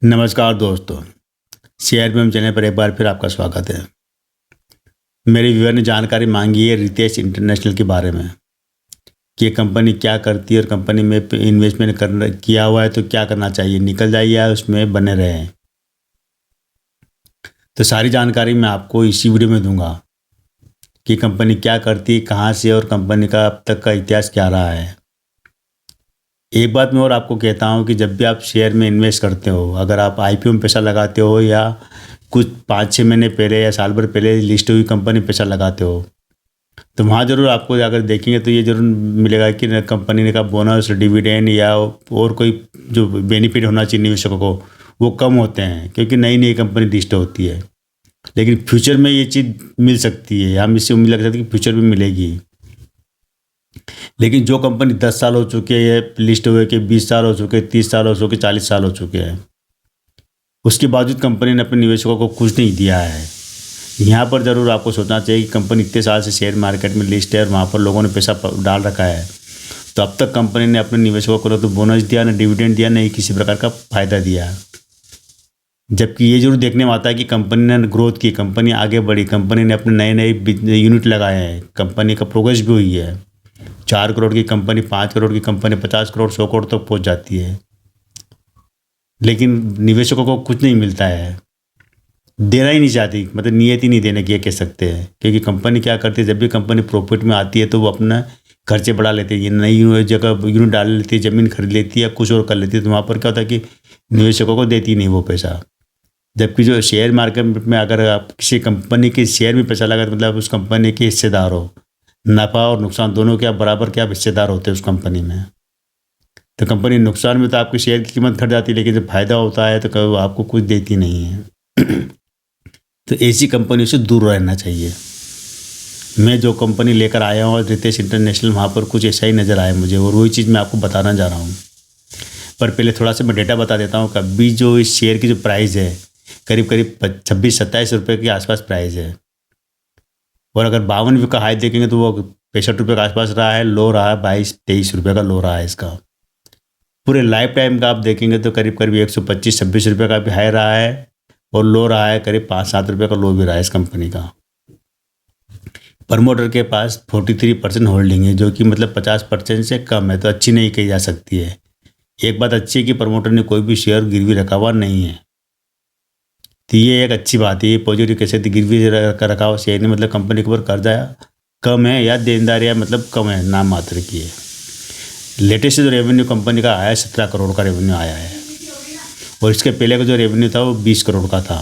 नमस्कार दोस्तों, शेयर में चैनल पर एक बार फिर आपका स्वागत है। मेरे व्यूअर ने जानकारी मांगी है रितेश इंटरनेशनल के बारे में कि ये कंपनी क्या करती है और कंपनी में इन्वेस्टमेंट करना किया हुआ है तो क्या करना चाहिए, निकल जाइए या उसमें बने रहें। तो सारी जानकारी मैं आपको इसी वीडियो में दूंगा कि कंपनी क्या करती है, कहाँ से और कंपनी का अब तक का इतिहास क्या रहा है। एक बात मैं और आपको कहता हूँ कि जब भी आप शेयर में इन्वेस्ट करते हो, अगर आप आईपीओ में पैसा लगाते हो या कुछ 5-6 महीने पहले या साल भर पहले लिस्ट हुई कंपनी पैसा लगाते हो, तो वहाँ ज़रूर आपको अगर देखेंगे तो ये ज़रूर मिलेगा कि कंपनी का बोनस, डिविडेंड या और कोई जो बेनिफिट होना चाहिए निवेशकों को, वो कम होते हैं क्योंकि नई नई कंपनी लिस्ट होती है। लेकिन फ्यूचर में ये चीज़ मिल सकती है, हम इससे उम्मीद लग सकती है कि फ्यूचर में मिलेगी। लेकिन जो कंपनी 10 साल हो चुके हैं लिस्ट हुए कि 20 साल हो चुके, 30 साल हो चुके, 40 साल हो चुके हैं, उसके बावजूद कंपनी ने अपने निवेशकों को कुछ नहीं दिया है। यहाँ पर ज़रूर आपको सोचना चाहिए कि कंपनी इतने साल से शेयर मार्केट में लिस्ट है और वहाँ पर लोगों ने पैसा डाल रखा है, तो अब तक कंपनी ने अपने निवेशकों को ना तो बोनस दिया, ना डिविडेंड दिया, ना ही किसी प्रकार का फ़ायदा दिया। जबकि ये जरूर देखने में आता है कि कंपनी ने ग्रोथ की, कंपनी आगे बढ़ी, कंपनी ने अपने नए नए यूनिट लगाए हैं, कंपनी का प्रोग्रेस भी हुई है। 4 करोड़ की कंपनी, 5 करोड़ की कंपनी 50 करोड़, 100 करोड़ तक पहुँच जाती है। लेकिन निवेशकों को कुछ नहीं मिलता है, देना ही नहीं चाहती, मतलब नीयत ही नहीं देने की ये कह सकते हैं। क्योंकि कंपनी क्या करती है, जब भी कंपनी प्रॉफिट में आती है तो वो अपना खर्चे बढ़ा लेती है, ये नई जगह यूनिट डाल लेती है, ज़मीन खरीद लेती है, कुछ और कर लेती है, तो वहाँ पर क्या होता है कि निवेशकों को देती नहीं वो पैसा। जबकि जो शेयर मार्केट में अगर आप किसी कंपनी के शेयर में पैसा लगा तो मतलब उस कंपनी के हिस्सेदार हो, नफ़ा और नुकसान दोनों के आप बराबर के आप हिस्सेदार होते हैं उस कंपनी में। तो कंपनी नुकसान में तो आपके शेयर की कीमत घट जाती है, लेकिन जब फायदा होता है तो कभी आपको कुछ देती नहीं है। तो ऐसी कंपनी से दूर रहना चाहिए। मैं जो कंपनी लेकर आया हूँ रितेश इंटरनेशनल, वहाँ पर कुछ ऐसा ही नज़र आया मुझे और वही चीज़ मैं आपको बताना जा रहा हूँ। पर पहले थोड़ा सा मैं डेटा बता देता हूँ। कभी जो इस शेयर की जो प्राइस है करीब करीब 26-27 रुपये के आसपास प्राइस है, और अगर 52 रुपये का हाई देखेंगे तो वो 65 रुपये के आसपास रहा है, लो रहा है 22-23 रुपये का लो रहा है इसका। पूरे लाइफ टाइम का आप देखेंगे तो करीब करीब 125-26 रुपये का भी हाई रहा है और लो रहा है करीब 5-7 रुपये का लो भी रहा है इस कंपनी का। प्रमोटर के पास 43% होल्डिंग है, जो कि मतलब 50% से कम है, तो अच्छी नहीं कही जा सकती है। एक बात अच्छी है कि प्रमोटर ने कोई भी शेयर गिरवी रखा हुआ नहीं है, तो ये एक अच्छी बात है। ये पॉजिटिव कैसे गिरवी रखा हुआ शेयर नहीं, मतलब कंपनी के ऊपर कर्जा कम है या देनदारियाँ मतलब कम है, नाम मात्र की है। लेटेस्ट जो रेवेन्यू कंपनी का आया है 17 करोड़ का रेवेन्यू आया है, और इसके पहले का जो रेवेन्यू था वो 20 करोड़ का था।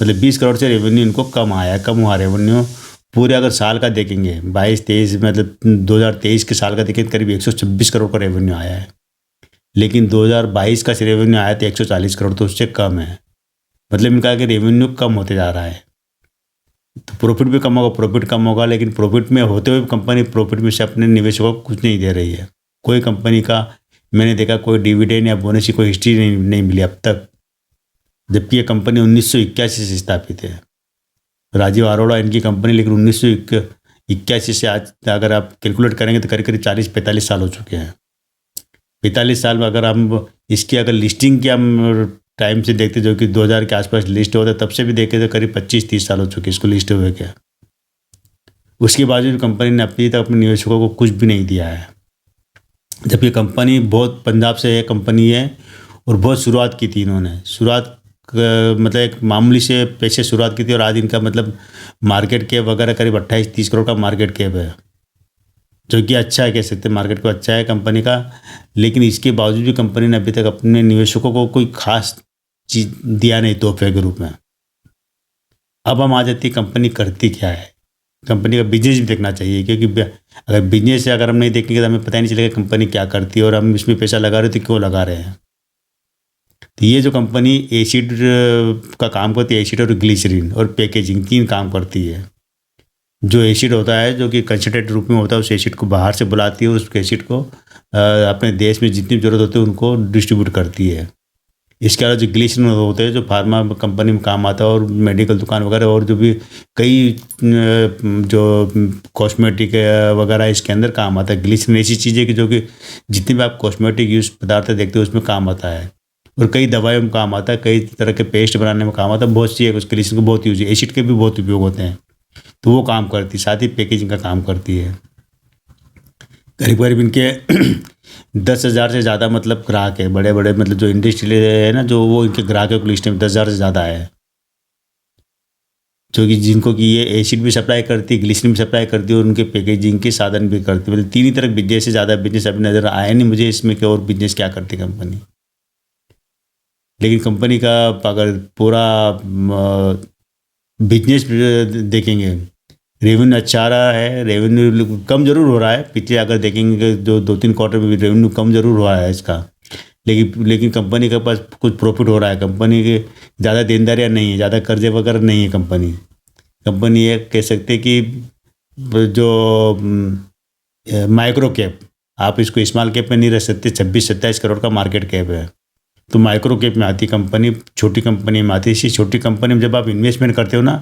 मतलब 20 करोड़ से रेवेन्यू इनको कम आया, कम हुआ रेवेन्यू। पूरे अगर साल का देखेंगे 22-23 मतलब 2023 के साल का देखेंगे करीब 126 करोड़ का रेवेन्यू आया है, लेकिन 2022 का रेवेन्यू आया था 140 करोड़, तो उससे कम है। मतलब इनका कि रेवेन्यू कम होते जा रहा है, तो प्रॉफिट भी कम होगा, प्रॉफिट कम होगा, लेकिन प्रॉफिट में होते हुए कंपनी प्रॉफिट में से अपने निवेशकों को कुछ नहीं दे रही है। कोई कंपनी का मैंने देखा कोई डिविडेंड या बोनस की कोई हिस्ट्री नहीं मिली अब तक, जबकि ये कंपनी 1981 से स्थापित है। राजीव अरोड़ा इनकी कंपनी, लेकिन 1981 से आज अगर आप कैलकुलेट करेंगे तो करीब करीब 40-45 साल हो चुके हैं। 45 साल में अगर हम इसकी अगर लिस्टिंग की हम टाइम से देखते, जो कि 2000 के आसपास लिस्ट होता है, तब से भी देखे तो करीब 25-30 साल हो चुके इसको लिस्ट हुए क्या। उसके बावजूद कंपनी ने अभी तक अपने निवेशकों को कुछ भी नहीं दिया है, जबकि कंपनी बहुत पंजाब से एक कंपनी है और बहुत शुरुआत की थी इन्होंने। मतलब एक मामूली से पैसे शुरुआत की थी और आज इनका मतलब मार्केट कैप वगैरह करीब 28-30 करोड़ का मार्केट कैप है, जो कि अच्छा है, कह सकते हैं मार्केट को अच्छा है कंपनी का। लेकिन इसके बावजूद भी कंपनी ने अभी तक अपने निवेशकों को कोई खास चीज़ दिया नहीं तोहफे के रूप में। अब हम आ जाती है कंपनी करती क्या है, कंपनी का बिजनेस भी देखना चाहिए, क्योंकि अगर बिजनेस से अगर हम नहीं देखेंगे तो हमें पता ही नहीं चलेगा कंपनी क्या करती है और हम इसमें पैसा लगा रहे तो क्यों लगा रहे हैं। तो ये जो कंपनी एसिड का काम करती है, एसिड और ग्लिसरीन और पैकेजिंग 3 काम करती है। जो एसिड होता है जो कि कंसनट्रेट रूप में होता है, उस एसिड को बाहर से बुलाती है, उस एसिड को अपने देश में जितनी ज़रूरत होती है उनको डिस्ट्रीब्यूट करती है। इसके अलावा जो ग्लिसरीन होते हैं जो फार्मा कंपनी में काम आता है और मेडिकल दुकान वगैरह और जो भी कई जो कॉस्मेटिक वगैरह इसके अंदर काम आता है। ग्लिसरीन ऐसी चीज़ है कि जो कि जितने भी आप कॉस्मेटिक यूज पदार्थ देखते हो उसमें काम आता है। और कई दवाइयों में काम आता है, कई तरह के पेस्ट बनाने में काम आता है, बहुत सी है उसके लिए बहुत यूज है। एसिड के भी बहुत उपयोग होते हैं, तो वो काम करती है, साथ ही पैकेजिंग का काम करती है। करीब करीब इनके 10,000 से ज़्यादा मतलब ग्राहक है, बड़े बड़े मतलब जो इंडस्ट्री है ना, जो वो इनके ग्राहकों की लिस्ट में 10,000 से ज़्यादा है, जो कि जिनको कि ये एसिड भी सप्लाई करती है, ग्लिसरीन भी सप्लाई करती है और उनके पैकेजिंग के साधन भी करती है। मतलब तीन ही तरह बिजनेस से ज़्यादा बिजनेस अभी नज़र आया नहीं मुझे इसमें कि और बिजनेस क्या करती है कंपनी। लेकिन कंपनी का अगर पूरा बिजनेस देखेंगे, रेवेन्यू अच्छा आ रहा है, रेवेन्यू कम जरूर हो रहा है पिछले अगर देखेंगे जो 2-3 क्वार्टर में रेवेन्यू कम जरूर हुआ है इसका, लेकिन कंपनी के पास कुछ प्रॉफिट हो रहा है। कंपनी के ज़्यादा देनदारियाँ नहीं है, ज़्यादा कर्जे वगैरह नहीं है। कंपनी ये कह सकते कि जो माइक्रो कैप, आप इसको स्मॉल कैप में नहीं रख सकते। 26-27 करोड़ का मार्केट कैप है, तो माइक्रो कैप में आती कंपनी, छोटी कंपनी में आती है। इसी छोटी कंपनी में जब आप इन्वेस्टमेंट करते हो ना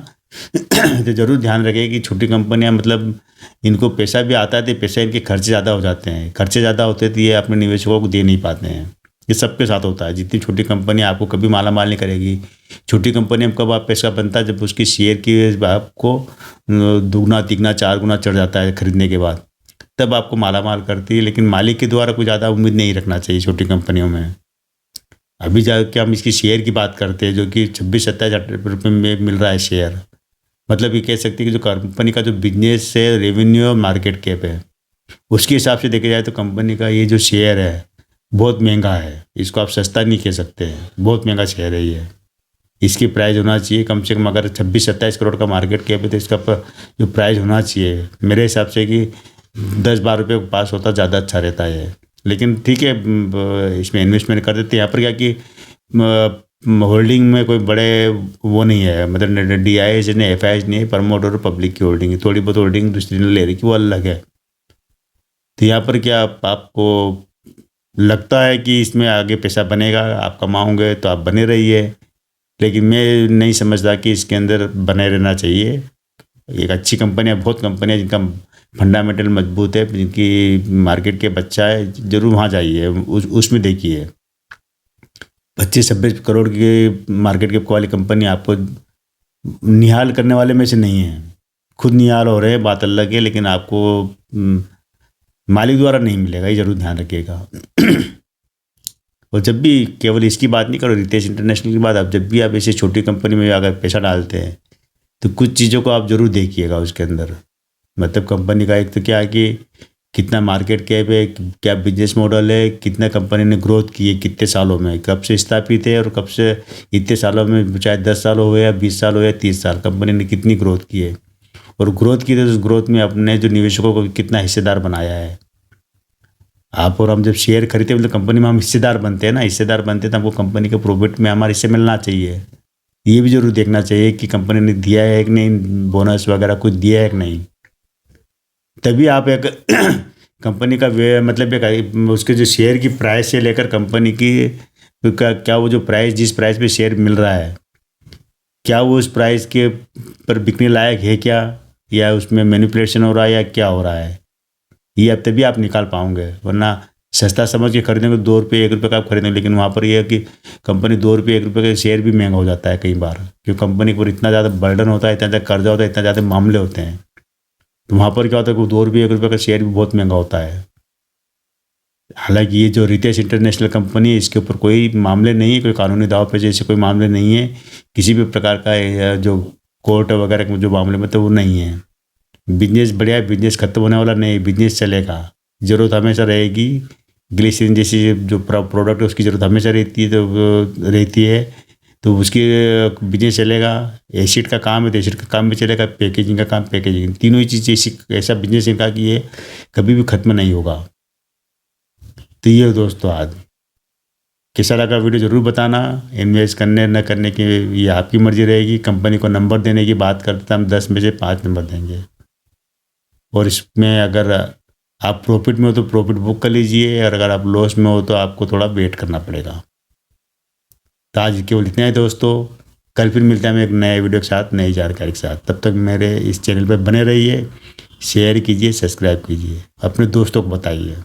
तो ज़रूर ध्यान रखें कि छोटी कंपनियां मतलब इनको पैसा भी आता है तो पैसा इनके खर्चे ज़्यादा हो जाते हैं। खर्चे ज़्यादा होते हैं तो ये अपने निवेशकों को दे नहीं पाते हैं। ये सबके साथ होता है। जितनी छोटी कंपनी आपको कभी माला माल नहीं करेगी। छोटी कंपनी में कब आप पैसा बनता है, जब उसकी शेयर की आपको दुगना तिगना 4 गुना चढ़ जाता है खरीदने के बाद, तब आपको माला माल करती है। लेकिन मालिक के द्वारा कोई ज़्यादा उम्मीद नहीं रखना चाहिए छोटी कंपनियों में। अभी जाके हम इसकी शेयर की बात करते हैं, जो कि 26-27 रुपये में मिल रहा है शेयर। मतलब ये कह सकते हैं कि जो कंपनी का जो बिजनेस है, रेवेन्यू और मार्केट कैप है, उसके हिसाब से देखा जाए तो कंपनी का ये जो शेयर है बहुत महंगा है। इसको आप सस्ता नहीं कह सकते हैं, बहुत महंगा शेयर है ये। इसकी प्राइस होना चाहिए कम से कम, अगर 26-27 करोड़ का मार्केट कैप है तो इसका जो प्राइस होना चाहिए मेरे हिसाब से कि 10-12 रुपये के पास होता ज़्यादा अच्छा रहता है। लेकिन ठीक है, इसमें इन्वेस्टमेंट कर देते हैं। यहाँ पर क्या कि होल्डिंग में कोई बड़े वो नहीं है, मतलब DIS नहीं, FIS नहीं है, प्रमोटर और पब्लिक की होल्डिंग है। थोड़ी बहुत होल्डिंग दूसरी ने ले रही कि वो अलग है। तो यहाँ पर क्या आपको लगता है कि इसमें आगे पैसा बनेगा, आप कमाओगे तो आप बने रहिए, लेकिन मैं नहीं समझता कि इसके अंदर बने रहना चाहिए। एक अच्छी कंपनियाँ, बहुत कंपनियाँ जिनका फंडामेंटल मजबूत है, जिनकी मार्केट के बच्चा है, जरूर वहाँ जाइए, उसमें देखिए। 25-26 करोड़ की मार्केट कैप वाली कंपनी आपको निहाल करने वाले में से नहीं है। खुद निहाल हो रहे हैं बात अलग है, लेकिन आपको मालिक द्वारा नहीं मिलेगा, ये जरूर ध्यान रखिएगा। और जब भी केवल इसकी बात नहीं करो, रितेश इंटरनेशनल की बात, आप जब भी आप ऐसी छोटी कंपनी में अगर पैसा डालते हैं तो कुछ चीज़ों को आप जरूर देखिएगा उसके अंदर। मतलब कंपनी का एक तो क्या है कि कितना मार्केट कैप है, क्या बिजनेस मॉडल है, कितना कंपनी ने ग्रोथ की है, कितने सालों में, कब से स्थापित है और कब से इतने सालों में, चाहे 10 साल हो या 20 साल हो या 30 साल, कंपनी ने कितनी ग्रोथ की है। और ग्रोथ की तो उस ग्रोथ में अपने जो निवेशकों को कितना हिस्सेदार बनाया है। आप और हम जब शेयर खरीदते हैं मतलब कंपनी में हम हिस्सेदार बनते हैं ना, हिस्सेदार बनते हैं तो हमको कंपनी के प्रॉफिट में हमारा हिस्से मिलना चाहिए। ये भी जरूर देखना चाहिए कि कंपनी ने दिया है कि नहीं, बोनस वगैरह कुछ दिया है कि नहीं। तभी आप एक कंपनी का मतलब एक उसके जो शेयर की प्राइस से लेकर कंपनी की क्या वो जो प्राइस, जिस प्राइस पे शेयर मिल रहा है, क्या वो उस प्राइस के पर बिकने लायक है क्या, या उसमें मैनिपुलेशन हो रहा है या क्या हो रहा है, ये अब तभी आप निकाल पाओगे। वरना सस्ता समझ के खरीदेंगे, 2 रुपये 1 रुपये का आप खरीदेंगे, लेकिन वहाँ पर ये है कि कंपनी 2 रुपये 1 रुपये का शेयर भी महंगा हो जाता है कई बार, क्योंकि कंपनी पर इतना ज़्यादा बर्डन होता है, इतना ज़्यादा कर्जा होता है, इतना ज़्यादा मामले होते हैं। तो वहाँ पर क्या होता है कि 2 रुपये 1 रुपये का शेयर भी बहुत महंगा होता है। हालांकि ये जो रितेश इंटरनेशनल कंपनी है, इसके ऊपर कोई मामले नहीं है, कोई कानूनी दाव पे जैसे कोई मामले नहीं है, किसी भी प्रकार का जो कोर्ट वगैरह के जो मामले में तो वो नहीं है। बिजनेस बढ़िया है, बिजनेस खत्म होने वाला नहीं, बिजनेस चलेगा। ज़रूरत हमेशा रहेगी, ग्लिसरीन जैसी जो प्रोडक्ट है उसकी ज़रूरत हमेशा रहती है, तो उसकी बिजनेस चलेगा। एसिड का काम है तो एसिड का काम भी चलेगा, पैकेजिंग का काम पैकेजिंग, तीनों ही चीज़ ऐसा बिजनेस इनका कि ये कभी भी ख़त्म नहीं होगा। तो ये दोस्तों आज कैसा लगा वीडियो ज़रूर बताना। इन्वेस्ट करने न करने की ये आपकी मर्जी रहेगी। कंपनी को नंबर देने की बात करते हैं हम, 10 में से 5 नंबर देंगे। और इसमें अगर आप प्रॉफिट में हो तो प्रॉफिट बुक कर लीजिए, और अगर आप लॉस में हो तो आपको थोड़ा वेट करना पड़ेगा। तो आज केवल इतना ही दोस्तों, कल फिर मिलते हैं हम एक नए वीडियो के साथ, नई जानकारी के साथ। तब तक मेरे इस चैनल पर बने रहिए, शेयर कीजिए, सब्सक्राइब कीजिए, अपने दोस्तों को बताइए।